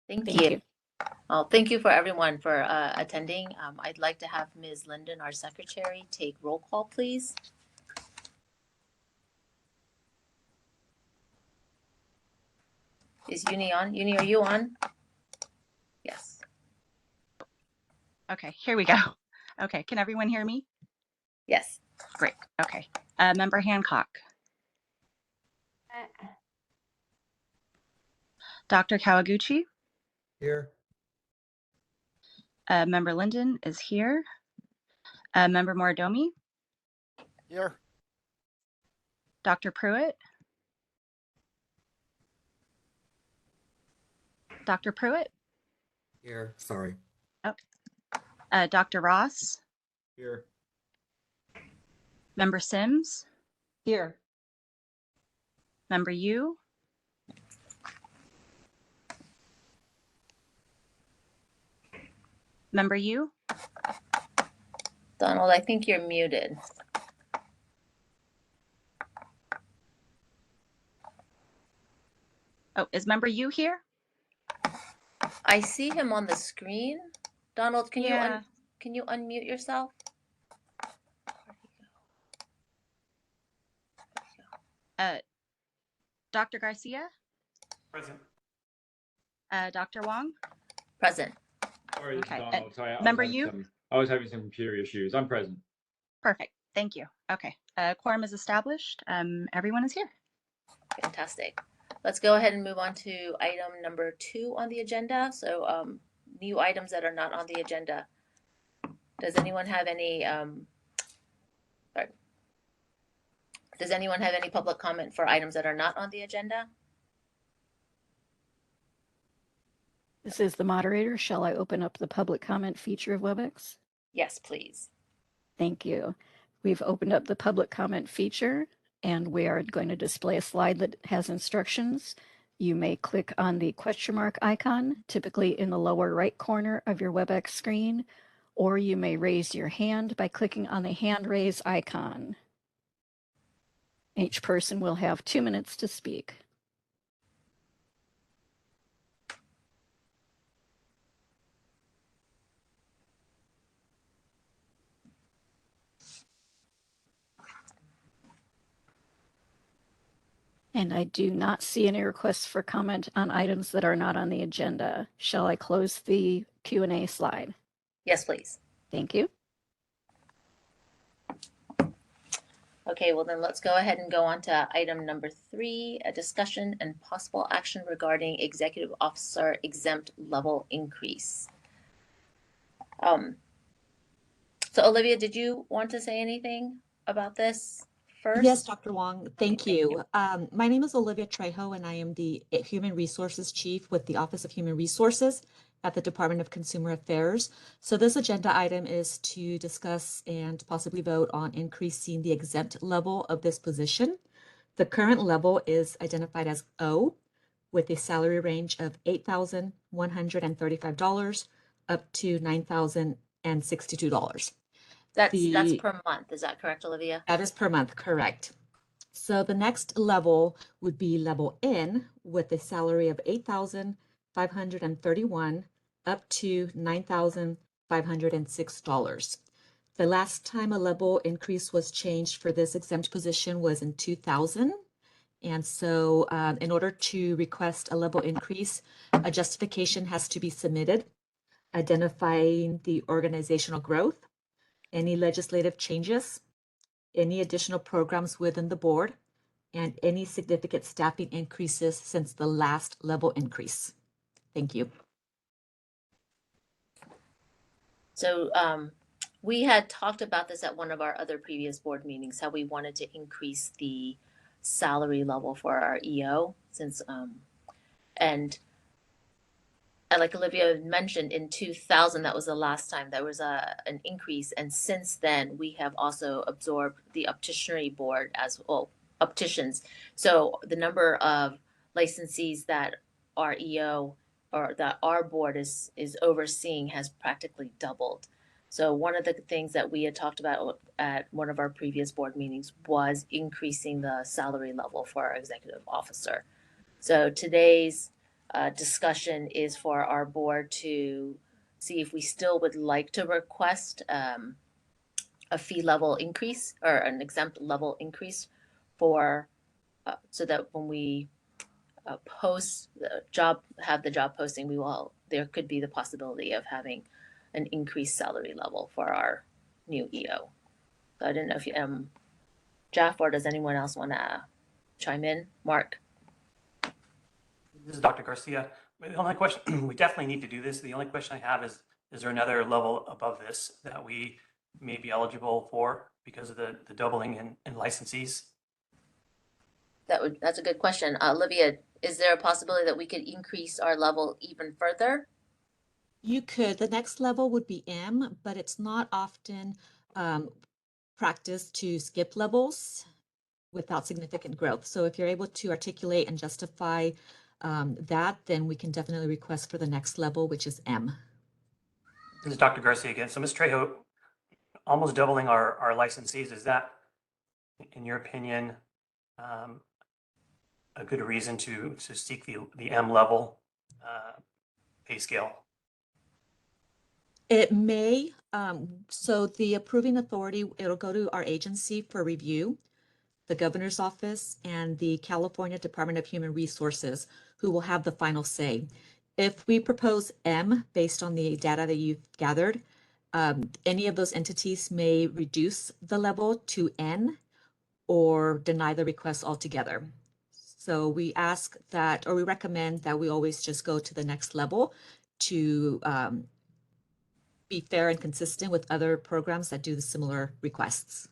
Thank Thank you. you. Well, thank you for everyone for attending. I'd like to have Ms. Linden, our secretary, take roll call, please. Is Uni on? Uni, are you on? Yes. Okay, here we go. Okay, can everyone hear me? Yes. Great. Okay. Member Hancock. Dr. Kawaguchi. Here. Member Linden is here. Member Moridomi. Here. Dr. Pruitt. Dr. Pruitt. Here. Sorry. Oh. Dr. Ross. Here. Member Sims. Here. Member Yu. Member Yu. Donald, I think you're muted. Oh, is Member Yu here? I see him on the screen. Donald, can you unmute yourself? Dr. Garcia. Present. Dr. Wong. Present. Sorry, this is Okay. Donald. Sorry, Member Yu. I was having some computer issues. I'm present. Perfect. Thank you. Okay. Quorum is established. Everyone is here. Fantastic. Let's go ahead and move on to item number 2 on the agenda. So new items that are not on the agenda. Does anyone have any public comment for items that are not on the agenda? This is the moderator. Shall I open up the public comment feature of WebEx? Yes, please. Thank you. We've opened up the public comment feature, and we are going to display a slide that has instructions. You may click on the question mark icon, typically in the lower right corner of your WebEx screen, or you may raise your hand by clicking on the hand raise icon. Each person will have 2 minutes to speak. And I do not see any requests for comment on items that are not on the agenda. Shall I close the Q&A slide? Yes, please. Thank you. Okay, well then let's go ahead and go on to item number 3, a discussion and possible action regarding executive officer exempt level increase. So Olivia, did you want to say anything about this first? Yes, Dr. Wong, thank Okay, you. My name is Olivia Trejo, and I am the Human Resources Chief with the Office of Human Resources at the Department of Consumer Affairs. So this agenda item is to discuss and possibly vote on increasing the exempt level of this position. The current level is identified as O, with a salary range of $8,135 up to $9,062. That's per month. Is that correct, Olivia? That is per month, correct. So the next level would be level N with a salary of $8,531 up to $9,506. The last time a level increase was changed for this exempt position was in 2000. And so in order to request a level increase, a justification has to be submitted, identifying the organizational growth, any legislative changes, any additional programs within the board, and any significant staffing increases since the last level increase. Thank you. So we had talked about this at one of our other previous board meetings, how we wanted to increase the salary level for our EO since and like Olivia mentioned, in 2000, that was the last time there was an increase. And since then, we have also absorbed the opticianry board as well, opticians. So the number of licensees that our EO or that our board is overseeing has practically doubled. So one of the things that we had talked about at one of our previous board meetings was increasing the salary level for our executive officer. So today's discussion is for our board to see if we still would like to request a fee level increase or an exempt level increase for so that when we post the job, have the job posting, there could be the possibility of having an increased salary level for our new EO. So I didn't know if you, Jeff, or does anyone else want to chime in? Mark? This is Dr. Garcia. The only question, we definitely need to do this. The only question I have is there another level above this that we may be eligible for because of the doubling in licensees? That's a good question. Olivia, is there a possibility that we could increase our level even further? You could. The next level would be M, but it's not often practiced to skip levels without significant growth. So if you're able to articulate and justify that, then we can definitely request for the next level, which is M. This is Dr. Garcia again. So Ms. Trejo, almost doubling our licensees, is that, in your opinion, a good reason to seek the M level pay scale? It may. So the approving authority, it'll go to our agency for review, the governor's office, and the California Department of Human Resources, who will have the final say. If we propose M based on the data that you've gathered, any of those entities may reduce the level to N or deny the request altogether. So we ask that, or we recommend that we always just go to the next level to be fair and consistent with other programs that do the similar requests.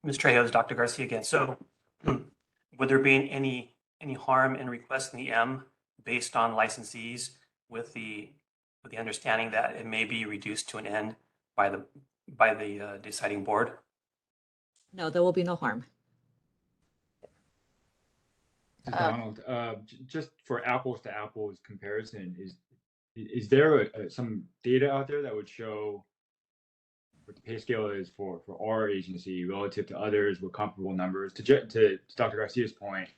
Ms. Trejo, this is Dr. Garcia again. So would there be any harm in requesting the M based on licensees with the understanding that it may be reduced to an N by the deciding board? No, there will be no harm. Donald, just for apples to apples comparison, is there some data out there that would show what the pay scale is for our agency relative to others with comparable numbers? To Dr. Garcia's point,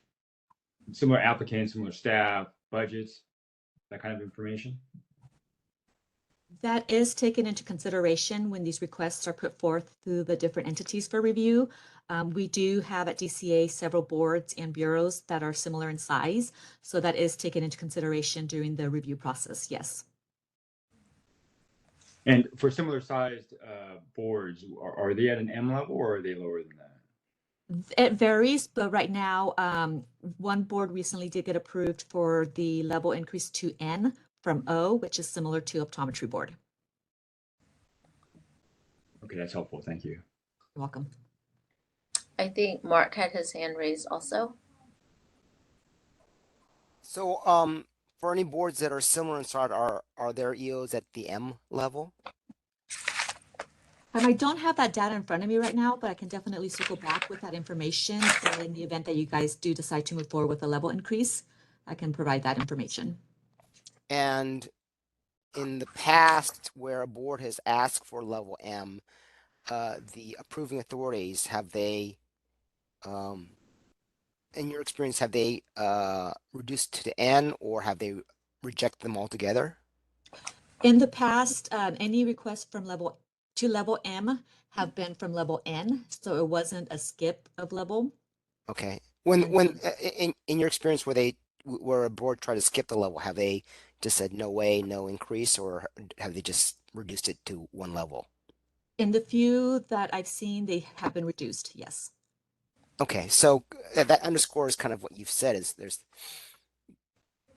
similar applicants, similar staff, budgets, that kind of information? That is taken into consideration when these requests are put forth through the different entities for review. We do have at DCA several boards and bureaus that are similar in size. So that is taken into consideration during the review process, yes. And for similar sized boards, are they at an M level or are they lower than that? It varies, but right now, one board recently did get approved for the level increase to N from O, which is similar to optometry board. Okay, that's helpful. Thank you. You're welcome. I think Mark had his hand raised also. So, for any boards that are similar in size, are there EOs at the M level? I don't have that data in front of me right now, but I can definitely circle back with that information. And in the event that you guys do decide to move forward with a level increase, I can provide that information. And in the past, where a board has asked for level M, the approving authorities, have they, in your experience, have they reduced to N or have they rejected them altogether? In the past, any requests from level to level M have been from level N, so it wasn't a skip of level. Okay. In your experience, where a board tried to skip the level, have they just said no way, no increase, or have they just reduced it to one level? In the few that I've seen, they have been reduced, yes. Okay, so that underscores kind of what you've said is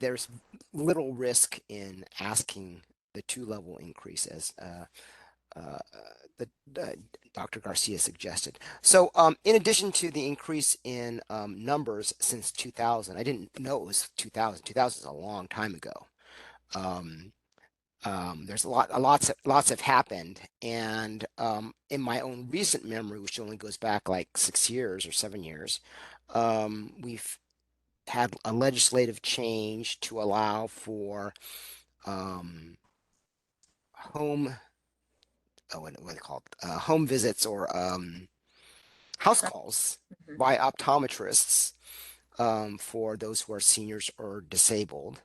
there's little risk in asking the 2-level increase as Dr. Garcia suggested. So in addition to the increase in numbers since 2000, I didn't know it was 2000. 2000 is a long time ago. There's lots have happened, and in my own recent memory, which only goes back like 6 years or 7 years, we've had a legislative change to allow for home what do they call it? Home visits or house calls by optometrists for those who are seniors or disabled.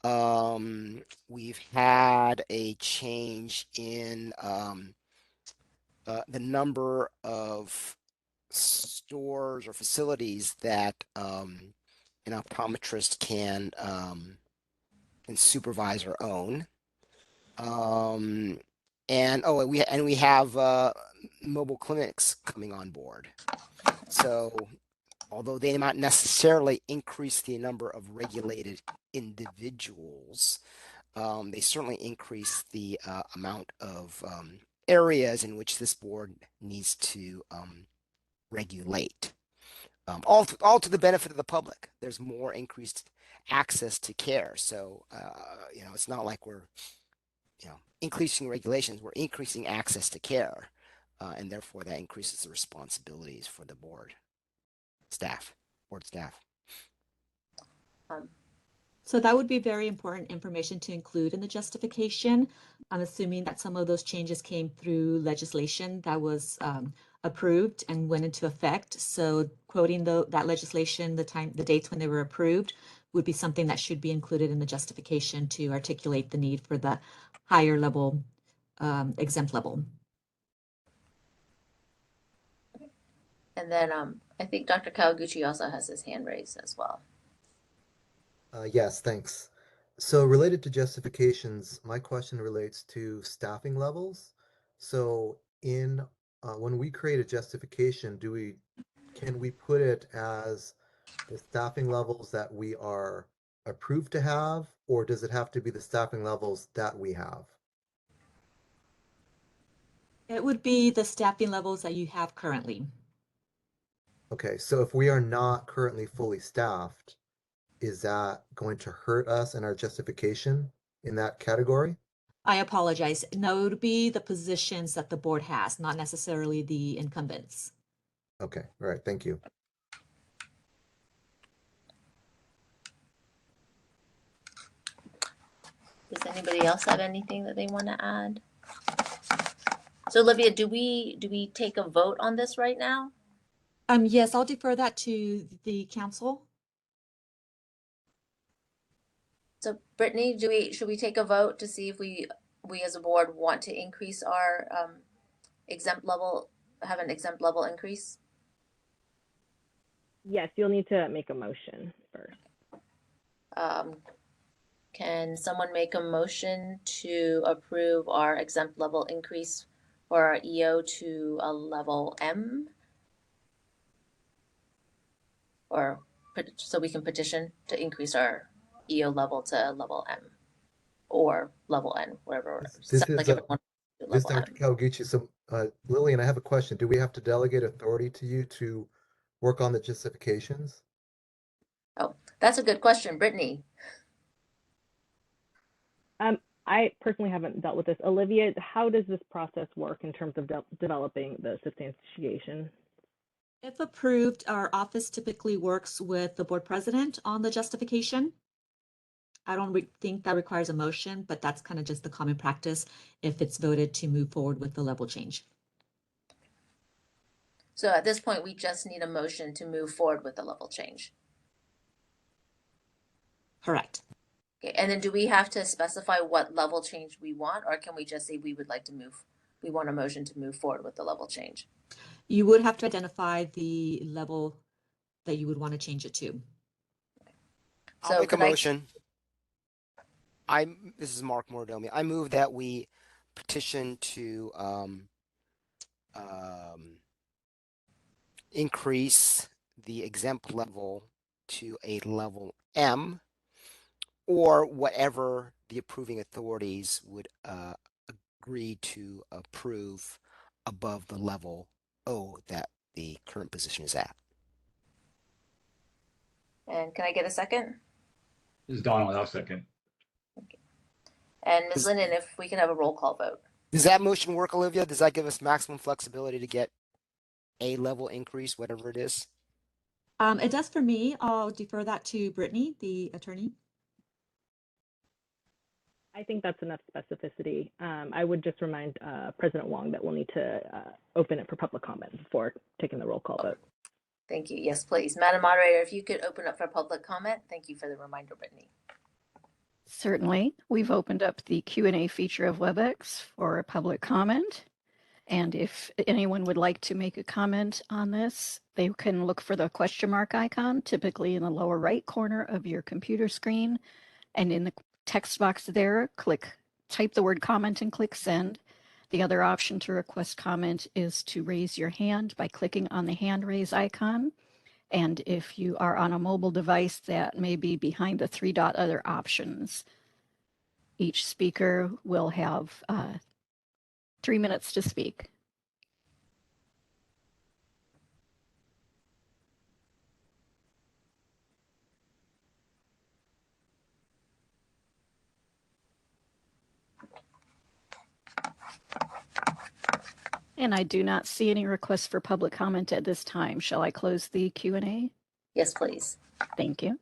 We've had a change in the number of stores or facilities that an optometrist can supervise or own. And we have mobile clinics coming on board. So although they might necessarily increase the number of regulated individuals, they certainly increase the amount of areas in which this board needs to regulate. All to the benefit of the public. There's more increased access to care. So, it's not like we're, increasing regulations, we're increasing access to care. And therefore that increases the responsibilities for the board staff. Um, So that would be very important information to include in the justification. I'm assuming that some of those changes came through legislation that was approved and went into effect. So quoting that legislation, the dates when they were approved would be something that should be included in the justification to articulate the need for the higher level exempt level. and then I think Dr. Kawaguchi also has his hand raised as well. Yes, thanks. So related to justifications, my question relates to staffing levels. So when we create a justification, can we put it as the staffing levels that we are approved to have, or does it have to be the staffing levels that we have? It would be the staffing levels that you have currently. Okay, so if we are not currently fully staffed, is that going to hurt us in our justification in that category? I apologize. No, it would be the positions that the board has, not necessarily the incumbents. Okay, all right, thank you. Does anybody else have anything that they want to add? So Olivia, do we take a vote on this right now? Yes, I'll defer that to the council. So Brittany, should we take a vote to see if we as a board want to increase our exempt level, have an exempt level increase? Yes, you'll need to make a motion first. Can someone make a motion to approve our exempt level increase for our EO to a level M? Or so we can petition to increase our EO level to level M or level N, whatever. This Sounds is like everyone to this is level Dr. M. Kawaguchi. So, Lillian, I have a question. Do we have to delegate authority to you to work on the justifications? Oh, that's a good question, Brittany. I personally haven't dealt with this. Olivia, how does this process work in terms of developing the substantiation? If approved, our office typically works with the board president on the justification. I don't think that requires a motion, but that's kind of just the common practice if it's voted to move forward with the level change. So at this point, we just need a motion to move forward with the level change. Correct. Okay, and then do we have to specify what level change we want, or can we just say we want a motion to move forward with the level change? You would have to identify the level that you would want to change it to. I'll make a motion. This is Mark Mordomi. I move that we petition to increase the exempt level to a level M, or whatever the approving authorities would agree to approve above the level O that the current position is at. And can I get a second? This is Donald. I'll second. Okay. And Ms. Linden, if we can have a roll call vote. Does that motion work, Olivia? Does that give us maximum flexibility to get a level increase, whatever it is? It does for me. I'll defer that to Brittany, the attorney. I think that's enough specificity. I would just remind President Wong that we'll need to open it for public comment before taking the roll call vote. Thank you. Yes, please. Madam Moderator, if you could open up for public comment. Thank you for the reminder, Brittany. Certainly. We've opened up the Q&A feature of WebEx for public comment. And if anyone would like to make a comment on this, they can look for the question mark icon, typically in the lower right corner of your computer screen. And in the text box there, type the word comment and click send. The other option to request comment is to raise your hand by clicking on the hand raise icon. And if you are on a mobile device, that may be behind the three dot other options. Each speaker will have 3 minutes to speak. And I do not see any requests for public comment at this time. Shall I close the Q&A? Yes, please. Thank you.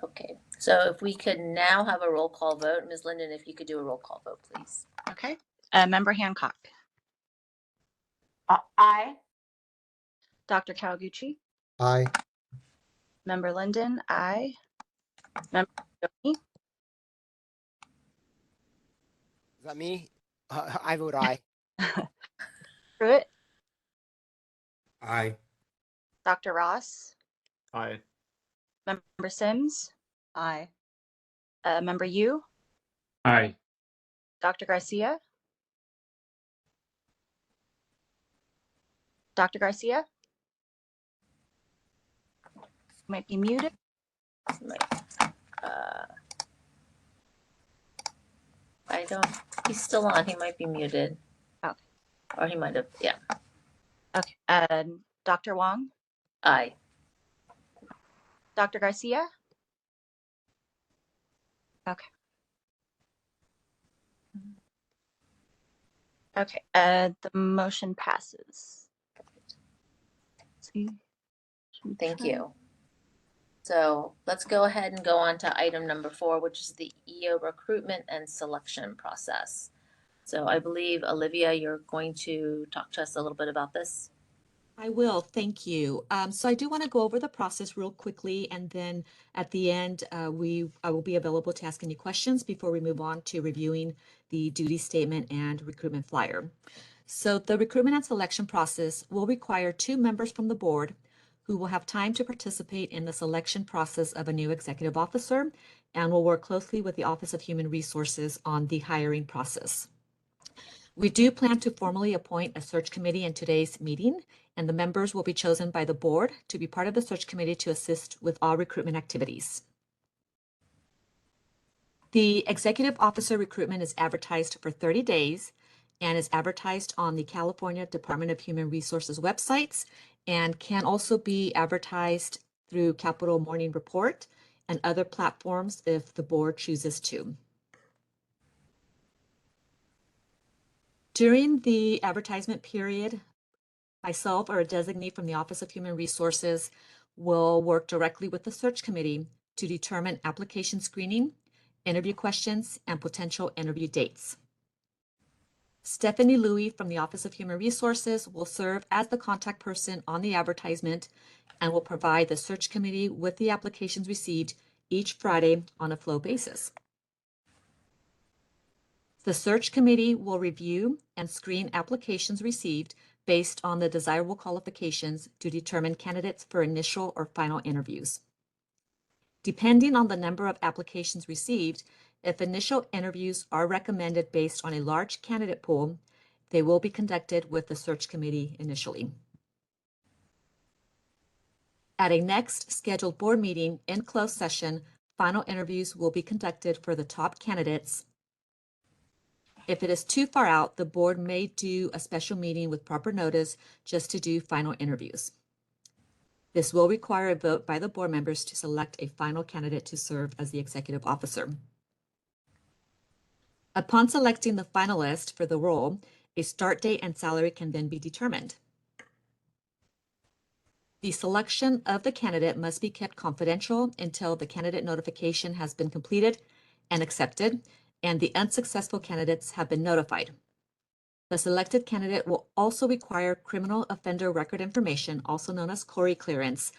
Okay. So if we could now have a roll call vote, Ms. Linden, if you could do a roll call vote, please. Okay. Member Hancock. Aye. Dr. Kawaguchi. Aye. Member Linden, aye. Member Stoney. Is that me? I vote aye. Pruitt. Aye. Dr. Ross. Aye. Member Sims. Aye. Member Yu. Aye. Dr. Garcia. Dr. Garcia. Might be muted. I don't, he's still on. He might be muted. Oh. Or he might have, yeah. Okay. Dr. Wong. Aye. Dr. Garcia. Okay. Okay. The motion passes. See. Thank you. So let's go ahead and go on to item number 4, which is the EO recruitment and selection process. So I believe, Olivia, you're going to talk to us a little bit about this. I will, thank you. So I do want to go over the process real quickly, and then at the end, I will be available to ask any questions before we move on to reviewing the duty statement and recruitment flyer. So the recruitment and selection process will require 2 members from the board who will have time to participate in the selection process of a new executive officer and will work closely with the Office of Human Resources on the hiring process. We do plan to formally appoint a search committee in today's meeting, and the members will be chosen by the board to be part of the search committee to assist with all recruitment activities. The executive officer recruitment is advertised for 30 days and is advertised on the California Department of Human Resources websites and can also be advertised through Capital Morning Report and other platforms if the board chooses to. During the advertisement period, myself or a designee from the Office of Human Resources will work directly with the search committee to determine application screening, interview questions, and potential interview dates. Stephanie Louie from the Office of Human Resources will serve as the contact person on the advertisement and will provide the search committee with the applications received each Friday on a flow basis. The search committee will review and screen applications received based on the desirable qualifications to determine candidates for initial or final interviews. Depending on the number of applications received, if initial interviews are recommended based on a large candidate pool, they will be conducted with the search committee initially. At a next scheduled board meeting in closed session, final interviews will be conducted for the top candidates. If it is too far out, the board may do a special meeting with proper notice just to do final interviews. This will require a vote by the board members to select a final candidate to serve as the executive officer. Upon selecting the finalist for the role, a start date and salary can then be determined. The selection of the candidate must be kept confidential until the candidate notification has been completed and accepted, and the unsuccessful candidates have been notified. The selected candidate will also require criminal offender record information, also known as CORI clearance,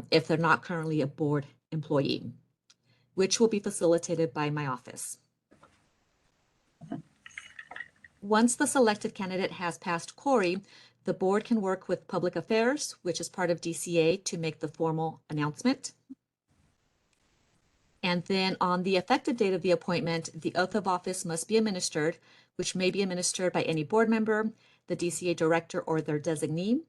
if they're not currently a board employee, which will be facilitated by my office. Once the selected candidate has passed CORI, the board can work with public affairs, which is part of DCA, to make the formal announcement. And then on the effective date of the appointment, the oath of office must be administered, which may be administered by any board member, the DCA director, or their designee.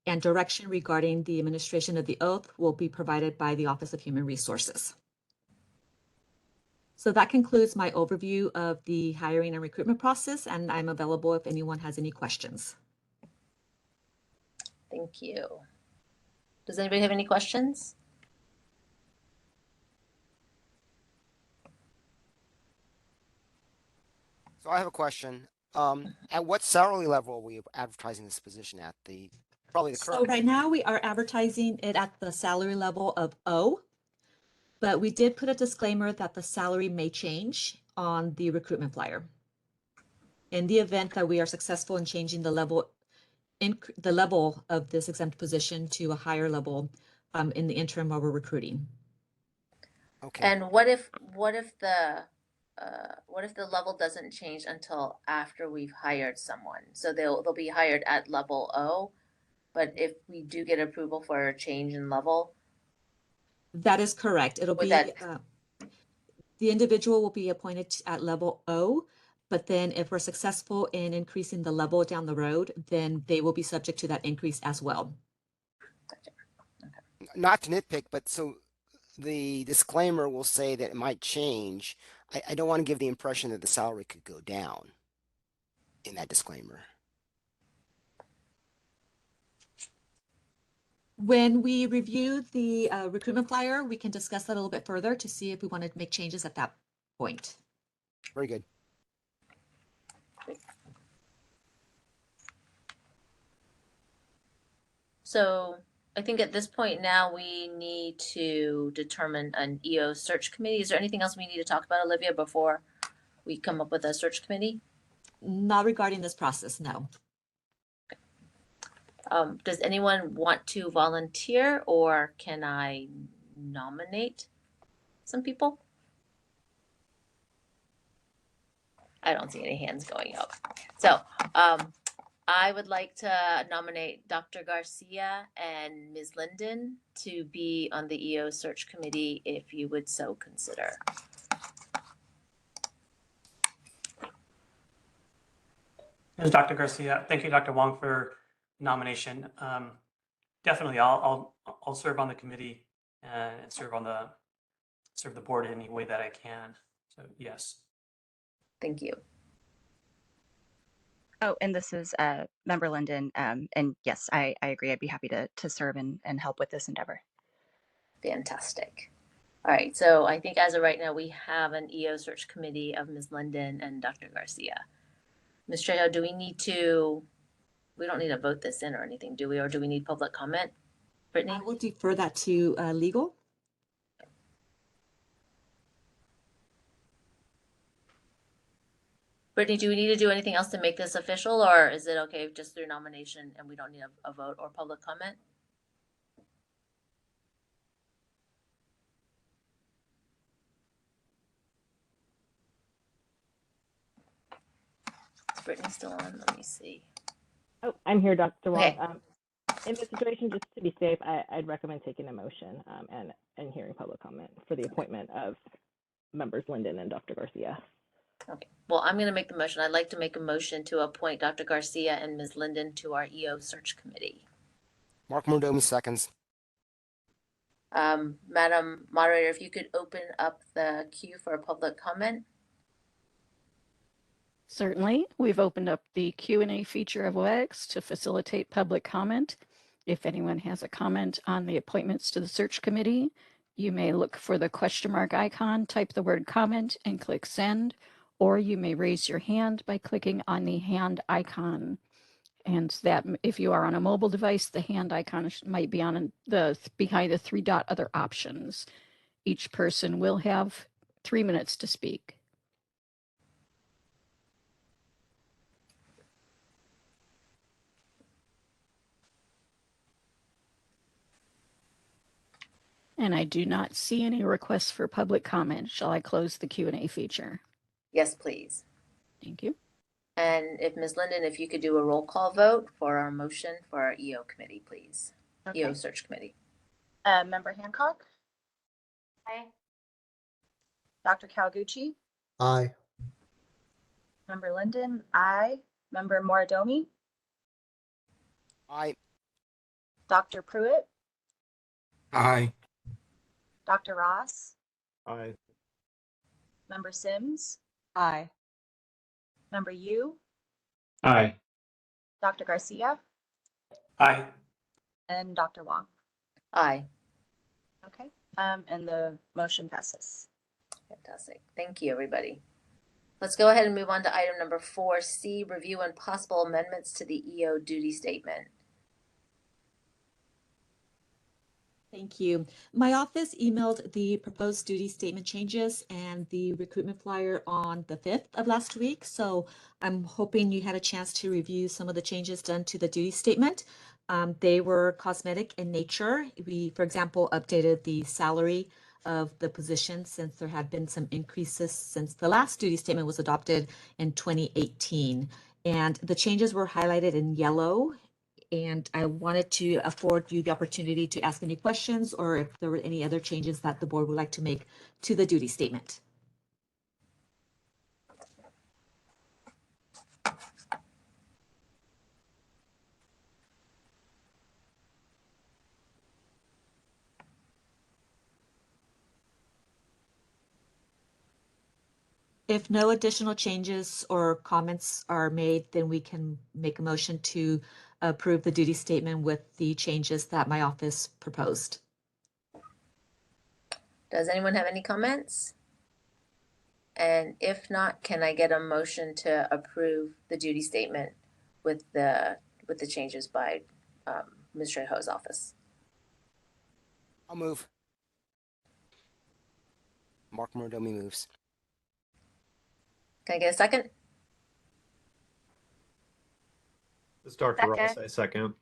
And direction regarding the administration of the oath will be provided by the Office of Human Resources. So that concludes my overview of the hiring and recruitment process, and I'm available if anyone has any questions. Thank you. Does anybody have any questions? So I have a question. At what salary level are we advertising this position at? Probably the So current. right now we are advertising it at the salary level of O, but we did put a disclaimer that the salary may change on the recruitment flyer. In the event that we are successful in changing the level of this exempt position to a higher level in the interim while we're recruiting. Okay. And what if the level doesn't change until after we've hired someone? So they'll be hired at level O, but if we do get approval for a change in level, That is correct. It'll Would be that- the individual will be appointed at level O, but then if we're successful in increasing the level down the road, then they will be subject to that increase as well. Not to nitpick, but so the disclaimer will say that it might change. I don't want to give the impression that the salary could go down in that disclaimer. When we review the recruitment flyer, we can discuss that a little bit further to see if we want to make changes at that point. Very good. So I think at this point now we need to determine an EO search committee. Is there anything else we need to talk about, Olivia, before we come up with a search committee? Not regarding this process, no. Does anyone want to volunteer, or can I nominate some people? I don't see any hands going up. So I would like to nominate Dr. Garcia and Ms. Linden to be on the EO search committee if you would so consider. Ms. Dr. Garcia, thank you, Dr. Wong, for nomination. Definitely, I'll serve on the committee and serve the board in any way that I can. So yes. Thank you. Oh, and this is Member Linden. And yes, I agree. I'd be happy to serve and help with this endeavor. Fantastic. All right, so I think as of right now, we have an EO search committee of Ms. Linden and Dr. Garcia. Ms. Trejo, we don't need to vote this in or anything, do we? Or do we need public comment? Brittany? I will defer that to legal. Brittany, do we need to do anything else to make this official, or is it okay just through nomination and we don't need a vote or public comment? Is Brittany still on? Let me see. Oh, I'm here, Dr. Wong. Okay. In this situation, just to be safe, I'd recommend taking a motion and hearing public comment for the appointment of members Linden and Dr. Garcia. Okay, well, I'm going to make the motion. I'd like to make a motion to appoint Dr. Garcia and Ms. Linden to our EO search committee. Mark Mordomi seconds. Madam Moderator, if you could open up the queue for a public comment. Certainly. We've opened up the Q&A feature of WebEx to facilitate public comment. If anyone has a comment on the appointments to the search committee, you may look for the question mark icon, type the word comment, and click send, or you may raise your hand by clicking on the hand icon. And that, if you are on a mobile device, the hand icon might be on behind the 3 dot other options. Each person will have 3 minutes to speak. And I do not see any requests for public comment. Shall I close the Q&A feature? Yes, please. Thank you. And if Ms. Linden, if you could do a roll call vote for our motion for our EO committee, please. Okay. EO search committee. Member Hancock, Aye. Dr. Kawaguchi, Aye. Member Linden, aye. Member Moridomi, Aye. Dr. Pruitt, Aye. Dr. Ross, Aye. Member Sims, Aye. Member Yu, Aye. Dr. Garcia, Aye. and Dr. Wong. Aye. Okay, and the motion passes. Fantastic. Thank you, everybody. Let's go ahead and move on to item number 4C, review and possible amendments to the EO duty statement. Thank you. My office emailed the proposed duty statement changes and the recruitment flyer on the 5th of last week. So I'm hoping you had a chance to review some of the changes done to the duty statement. They were cosmetic in nature. We, for example, updated the salary of the position since there had been some increases since the last duty statement was adopted in 2018. And the changes were highlighted in yellow. And I wanted to afford you the opportunity to ask any questions or if there were any other changes that the board would like to make to the duty statement. If no additional changes or comments are made, then we can make a motion to approve the duty statement with the changes that my office proposed. Does anyone have any comments? And if not, can I get a motion to approve the duty statement with the changes by Ms. Trejo's office? I'll move. Mark Murdomi moves. Can I get a second? This is Dr. Ross, I second.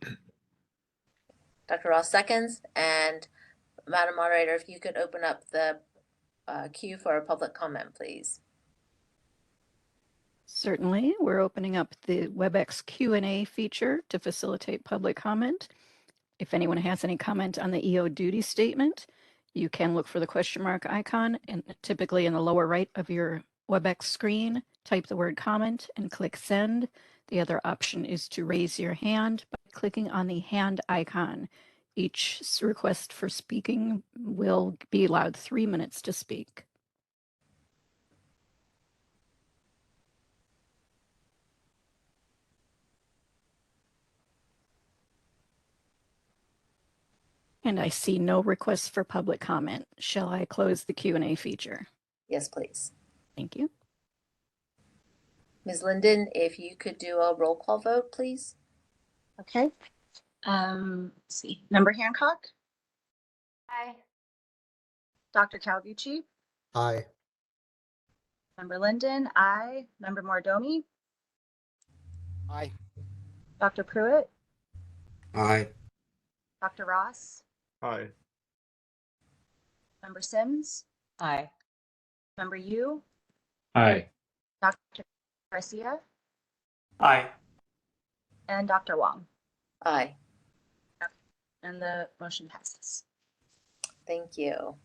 Dr. Ross seconds. And Madam Moderator, if you could open up the queue for a public comment, please. Certainly. We're opening up the WebEx Q&A feature to facilitate public comment. If anyone has any comment on the EO duty statement, you can look for the question mark icon and typically in the lower right of your WebEx screen, type the word comment and click send. The other option is to raise your hand by clicking on the hand icon. Each request for speaking will be allowed 3 minutes to speak. And I see no requests for public comment. Shall I close the Q&A feature? Yes, please. Thank you. Ms. Linden, if you could do a roll call vote, please. Okay. Let's see. Member Hancock, Aye. Dr. Kawaguchi, Aye. Member Linden, aye. Member Moridomi, Aye. Dr. Pruitt, Aye. Dr. Ross, Aye. Member Sims, Aye. Member Yu, Aye. Dr. Garcia, Aye. and Dr. Wong. Aye. And the motion passes. Thank you.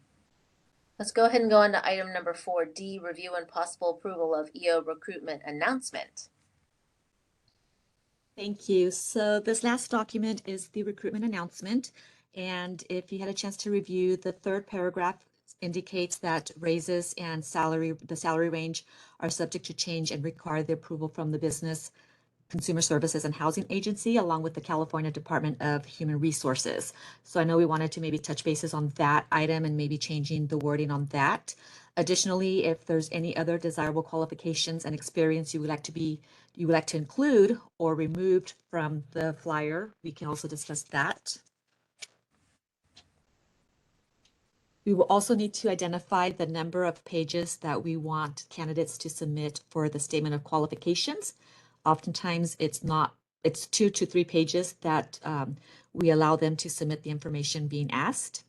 Let's go ahead and go on to item number 4D, review and possible approval of EO recruitment announcement. Thank you. So this last document is the recruitment announcement. And if you had a chance to review, the third paragraph indicates that raises and the salary range are subject to change and require the approval from the Business, Consumer Services and Housing Agency, along with the California Department of Human Resources. So I know we wanted to maybe touch bases on that item and maybe changing the wording on that. Additionally, if there's any other desirable qualifications and experience you would like to include or removed from the flyer, we can also discuss that. We will also need to identify the number of pages that we want candidates to submit for the statement of qualifications. Oftentimes it's 2 to 3 pages that we allow them to submit the information being asked.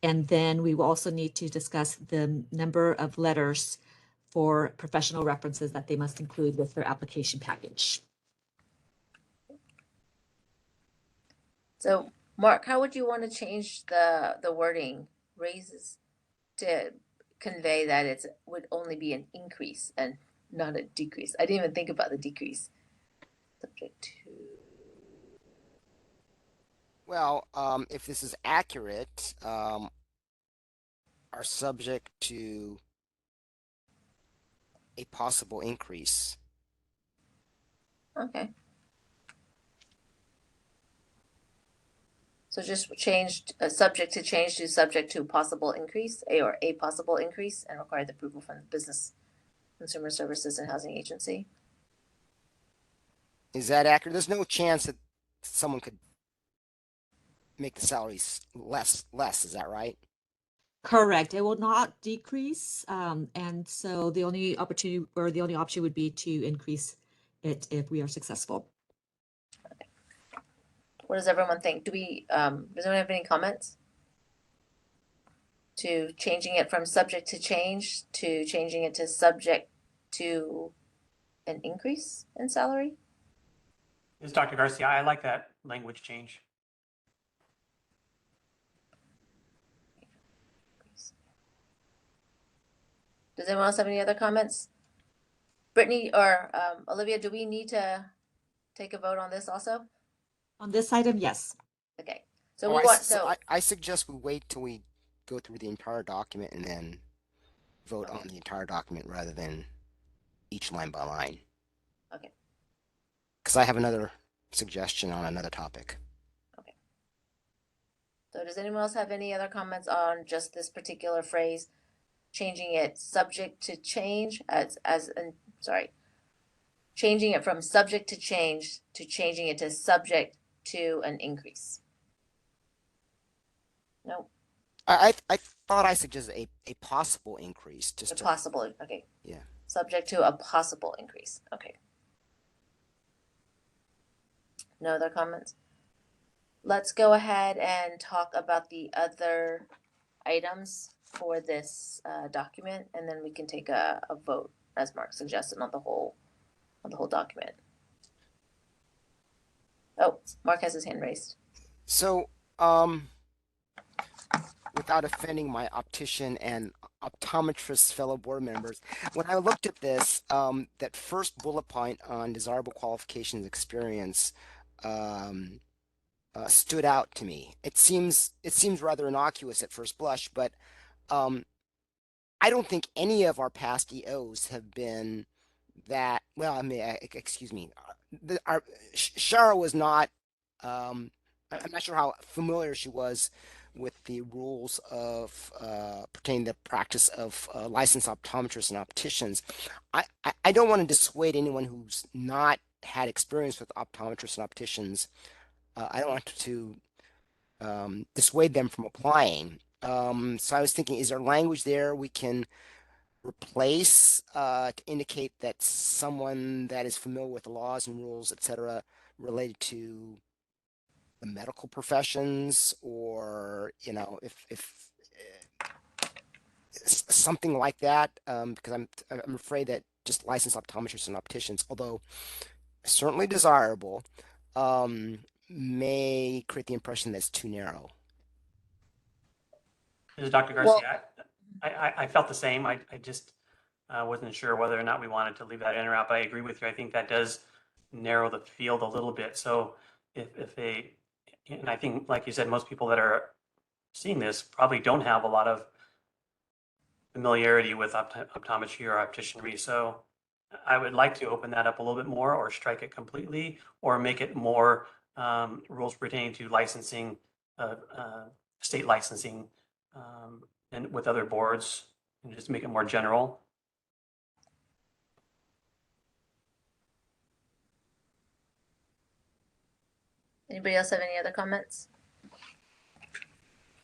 And then we will also need to discuss the number of letters for professional references that they must include with their application package. So, Mark, how would you want to change the wording raises to convey that it would only be an increase and not a decrease? I didn't even think about the decrease. Subject to. Well, if this is accurate, are subject to a possible increase. Okay. So just changed subject to change to subject to possible increase, or a possible increase, and require the approval from the Business Consumer Services and Housing Agency. Is that accurate? There's no chance that someone could make the salaries less. Is that right? Correct. It will not decrease. And so the only opportunity or the only option would be to increase it if we are successful. What does everyone think? Does anyone have any comments? To changing it from subject to change to changing it to subject to an increase in salary? This is Dr. Garcia. I like that language change. Does anyone else have any other comments? Brittany or Olivia, do we need to take a vote on this also? On this item, yes. Okay. So Oh, we want so I suggest we wait till we go through the entire document and then vote on the entire document rather than each line by line. Okay. Because I have another suggestion on another topic. Okay. So does anyone else have any other comments on just this particular phrase, changing it subject to change changing it from subject to change to changing it to subject to an increase? No. I thought I suggested a possible increase. Just A possible, okay. Yeah. Subject to a possible increase. Okay. No other comments? Let's go ahead and talk about the other items for this document, and then we can take a vote, as Mark suggested, on the whole document. Oh, Mark has his hand raised. So, without offending my optician and optometrist fellow board members, when I looked at this, that first bullet point on desirable qualifications experience stood out to me. It seems rather innocuous at first blush, but I don't think any of our past EOs have been that well. I mean, excuse me, Shara was not. I'm not sure how familiar she was with the rules of pertaining to the practice of licensed optometrists and opticians. I don't want to dissuade anyone who's not had experience with optometrists and opticians. I don't want to dissuade them from applying. So I was thinking, is there language there we can replace to indicate that someone that is familiar with the laws and rules, etc., related to the medical professions, or if something like that, because I'm afraid that just licensed optometrists and opticians, although certainly desirable, may create the impression that's too narrow. This is Dr. Garcia. I felt the same. I just wasn't sure whether or not we wanted to leave that in or out, but I agree with you. I think that does narrow the field a little bit. So if they, and I think, like you said, most people that are seeing this probably don't have a lot of familiarity with optometry or opticianry. So I would like to open that up a little bit more, or strike it completely, or make it more rules pertaining to licensing, state licensing, and with other boards, and just make it more general. Anybody else have any other comments?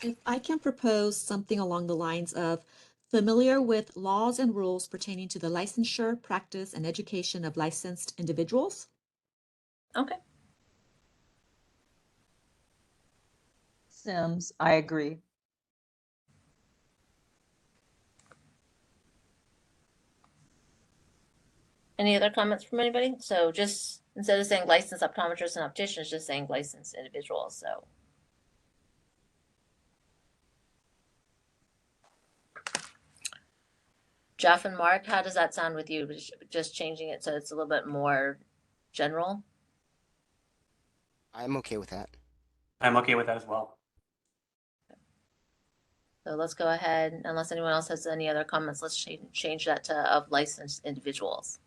If I can propose something along the lines of familiar with laws and rules pertaining to the licensure, practice, and education of licensed individuals. Okay. Sims, I agree. Any other comments from anybody? So just instead of saying licensed optometrists and opticians, just saying licensed individuals. So Jeff and Mark, how does that sound with you? Just changing it so it's a little bit more general? I'm okay with that. I'm okay with that as well. So let's go ahead, unless anyone else has any other comments, let's change that to of licensed individuals.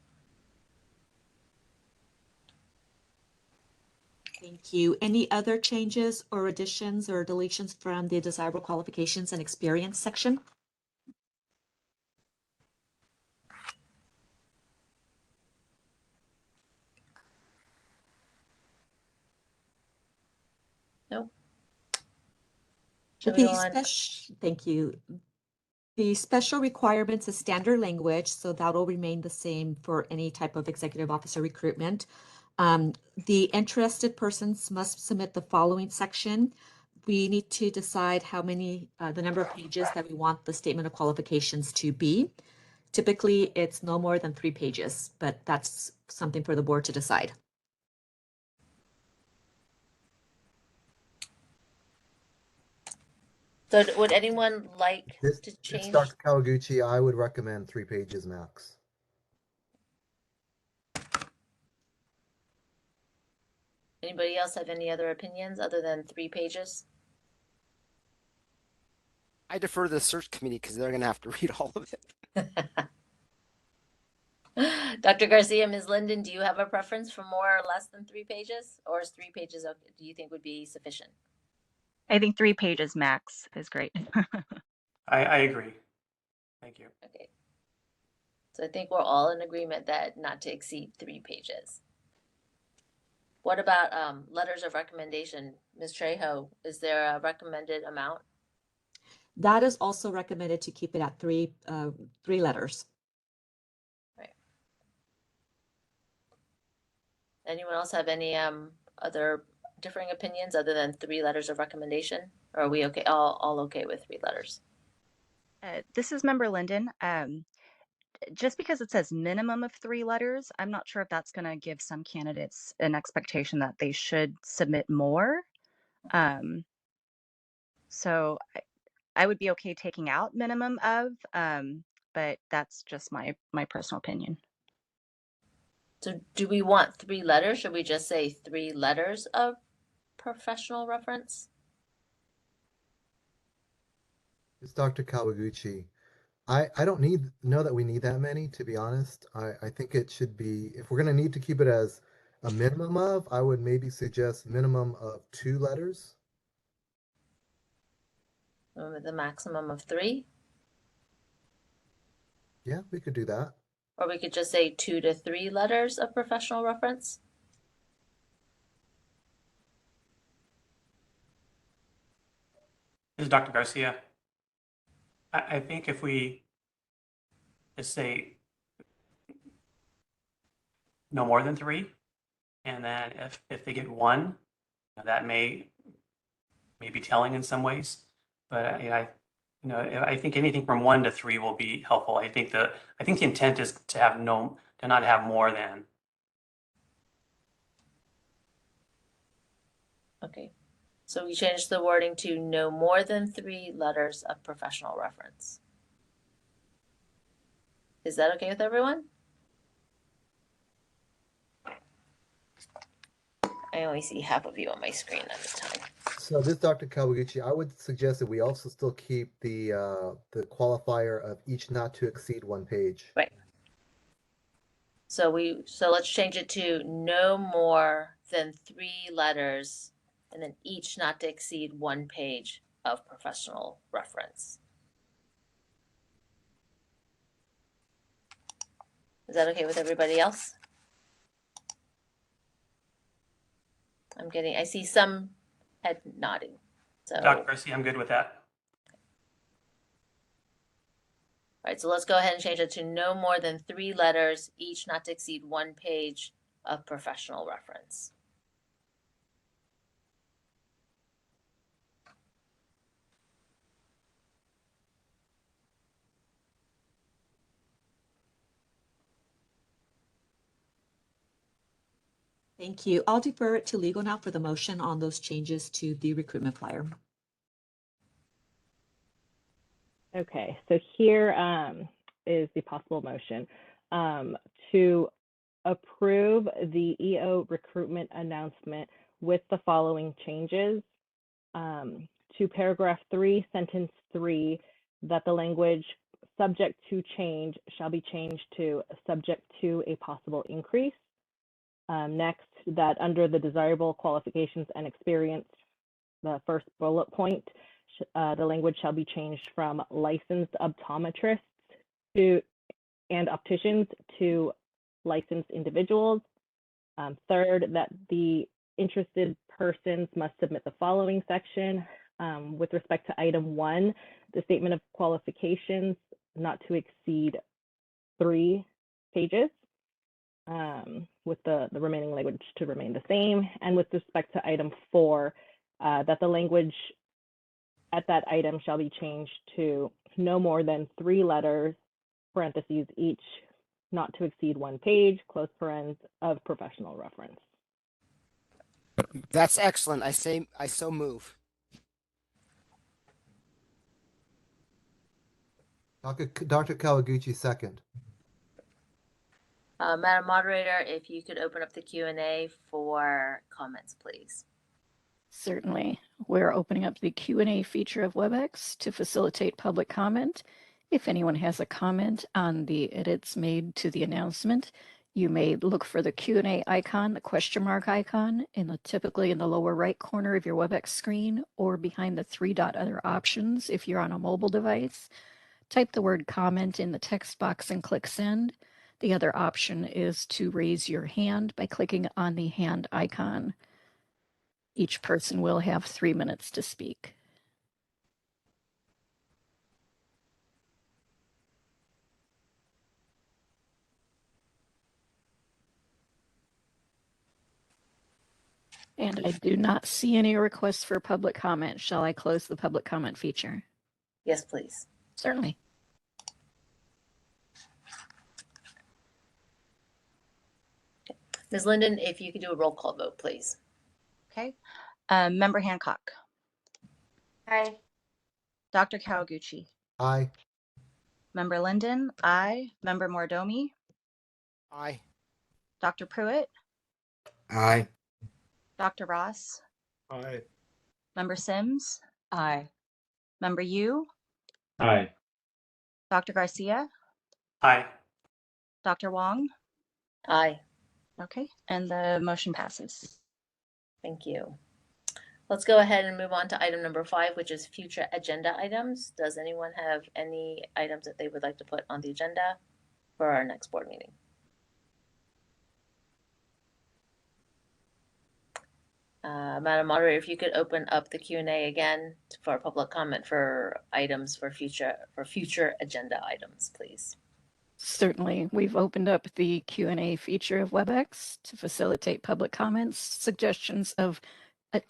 Thank you. Any other changes or additions or deletions from the desirable qualifications and experience section? Nope. Thank you. The special requirements is standard language, so that'll remain the same for any type of executive officer recruitment. The interested persons must submit the following section. We need to decide how many, the number of pages that we want the statement of qualifications to be. Typically, it's no more than 3 pages, but that's something for the board to decide. So would anyone like This, to this change? Dr. Kawaguchi, I would recommend 3 pages max. Anybody else have any other opinions other than 3 pages? I defer to the search committee because they're going to have to read all of it. Dr. Garcia, Ms. Linden, do you have a preference for more or less than 3 pages? Or is 3 pages, do you think would be sufficient? I think 3 pages max is great. I agree. Thank you. Okay. So I think we're all in agreement that not to exceed 3 pages. What about letters of recommendation? Ms. Trejo, is there a recommended amount? That is also recommended to keep it at 3 letters. Right. Anyone else have any other differing opinions other than 3 letters of recommendation? Or are we okay? All okay with 3 letters? This is Member Linden. Just because it says minimum of 3 letters, I'm not sure if that's going to give some candidates an expectation that they should submit more. So I would be okay taking out minimum of, but that's just my personal opinion. So do we want 3 letters? Should we just say 3 letters of professional reference? It's Dr. Kawaguchi. I don't know that we need that many, to be honest. I think it should be, if we're going to need to keep it as a minimum of, I would maybe suggest minimum of 2 letters. With the maximum of 3? Yeah, we could do that. Or we could just say 2 to 3 letters of professional reference? This is Dr. Garcia. I think if we just say no more than 3, and then if they get 1, that may be telling in some ways. But I think anything from 1 to 3 will be helpful. I think the intent is to not have more than. Okay. So we changed the wording to no more than 3 letters of professional reference. Is that okay with everyone? I only see half of you on my screen at this time. So this Dr. Kawaguchi, I would suggest that we also still keep the qualifier of each not to exceed 1 page. Right. So let's change it to no more than 3 letters and then each not to exceed 1 page of professional reference. Is that okay with everybody else? I see some head nodding. So, Dr. Garcia, I'm good with that. all right, so let's go ahead and change it to no more than 3 letters, each not to exceed 1 page of professional reference. Thank you. I'll defer it to legal now for the motion on those changes to the recruitment flyer. Okay, so here is the possible motion to approve the EO recruitment announcement with the following changes. To paragraph 3, sentence 3, that the language subject to change shall be changed to subject to a possible increase. Next, that under the desirable qualifications and experience, the first bullet point, the language shall be changed from licensed optometrists and opticians to licensed individuals. Third, that the interested persons must submit the following section. With respect to item 1, the statement of qualifications not to exceed 3 pages, with the remaining language to remain the same. And with respect to item 4, that the language at that item shall be changed to no more than 3 letters, parentheses each, not to exceed 1 page, close parens, of professional reference. That's excellent. I so move. Dr. Kawaguchi, second. Madam Moderator, if you could open up the Q&A for comments, please. Certainly. We're opening up the Q&A feature of WebEx to facilitate public comment. If anyone has a comment on the edits made to the announcement, you may look for the Q&A icon, the question mark icon, typically in the lower right corner of your WebEx screen, or behind the 3-dot other options if you're on a mobile device. Type the word comment in the text box and click send. The other option is to raise your hand by clicking on the hand icon. Each person will have 3 minutes to speak. And I do not see any requests for public comment. Shall I close the public comment feature? Yes, please. Certainly. Ms. Linden, if you could do a roll call vote, please. Okay. Member Hancock. Aye. Dr. Kawaguchi. Aye. Member Linden, aye. Member Mordomi. Aye. Dr. Pruitt. Aye. Dr. Ross. Aye. Member Sims. Aye. Member Yu. Aye. Dr. Garcia. Aye. Dr. Wong. Aye. Okay, and the motion passes. Thank you. Let's go ahead and move on to item number 5, which is future agenda items. Does anyone have any items that they would like to put on the agenda for our next board meeting? Madam Moderator, if you could open up the Q&A again for public comment for items for future agenda items, please. Certainly. We've opened up the Q&A feature of WebEx to facilitate public comments, suggestions of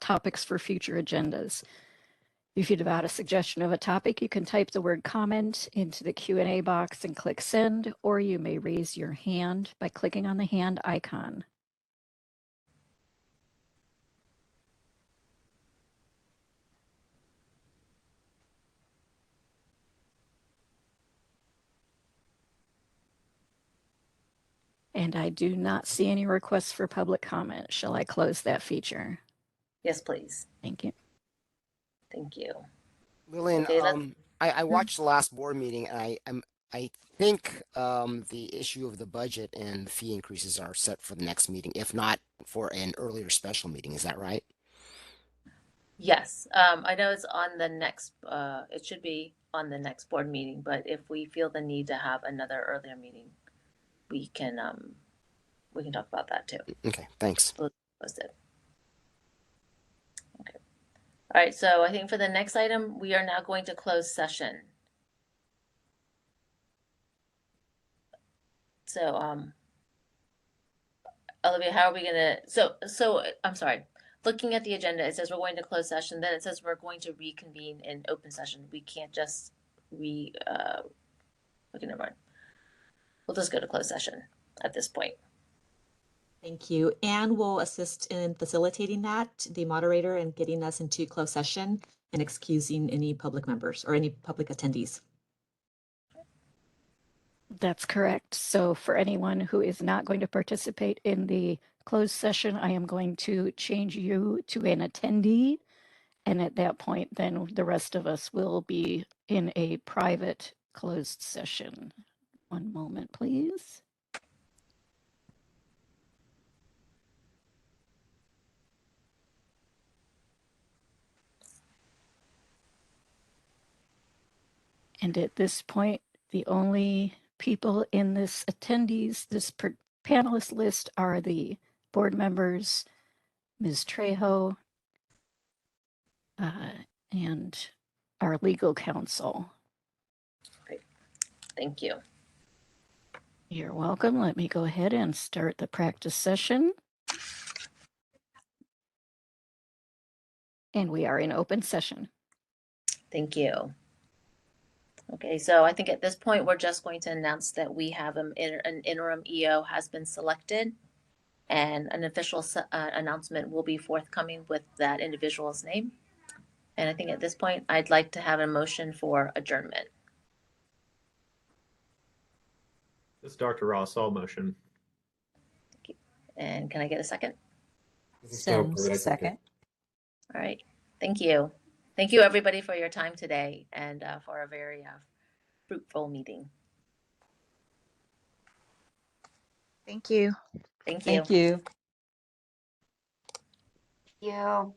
topics for future agendas. If you'd have a suggestion of a topic, you can type the word comment into the Q&A box and click send, or you may raise your hand by clicking on the hand icon. And I do not see any requests for public comment. Shall I close that feature? Yes, please. Thank you. Thank you. Lillian, Okay, I watched the last board meeting, and I think the issue of the budget and the fee increases are set for the next meeting, if not for an earlier special meeting. Is that right? Yes, I know it's on the next, it should be on the next board meeting, but if we feel the need to have another earlier meeting, we can talk about that too. Okay, thanks. Posted. Okay. All right, so I think for the next item, we are now going to close session. So, Olivia, how are we gonna, so I'm sorry. Looking at the agenda, it says we're going to close session, then it says we're going to reconvene in open session. We can't just okay, never mind. We'll just go to closed session at this point. Thank you. Anne will assist in facilitating that, the moderator, and getting us into closed session and excusing any public members or any public attendees. That's correct. So for anyone who is not going to participate in the closed session, I am going to change you to an attendee. And at that point, then the rest of us will be in a private closed session. One moment, please. And at this point, the only people in this panelist list are the board members, Ms. Trejo, and our legal counsel. Great. Thank you. You're welcome. Let me go ahead and start the practice session. And we are in open session. Thank you. Okay, so I think at this point, we're just going to announce that we have an interim EO has been selected, and an official announcement will be forthcoming with that individual's name. And I think at this point, I'd like to have a motion for adjournment. This is Dr. Ross, all motion. And can I get a second? Sims, second. All right, thank you. Thank you, everybody, for your time today and for a very fruitful meeting. Thank you. Thank you. Thank you. You.